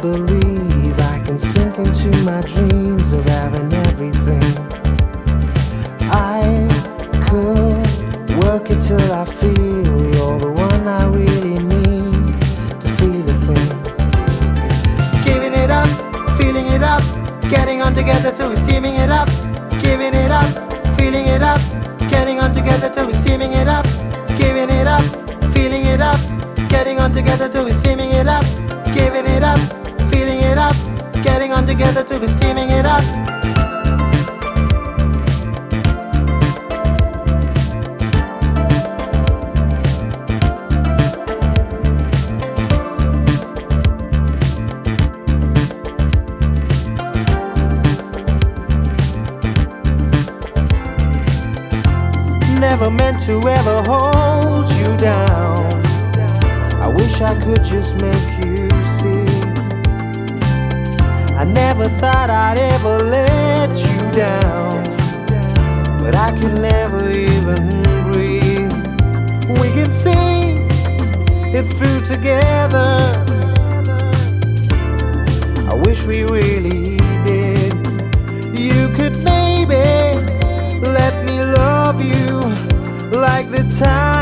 believe I can sink into my dreams of having everything. I could work it till I feel you're the one I really need to feel a thing. Giving it up, feeling it up, getting on together till we're steaming it up. Giving it up, feeling it up, getting on together till we're steaming it up. Giving it up, feeling it up, getting on together till we're steaming it up. Giving it up, feeling it up, getting on together till we're steaming it up. Never meant to ever hold you down. I wish I could just make you see. I never thought I'd ever let you down, but I could never even breathe. We can see it through together. I wish we really did. You could maybe let me love you like the time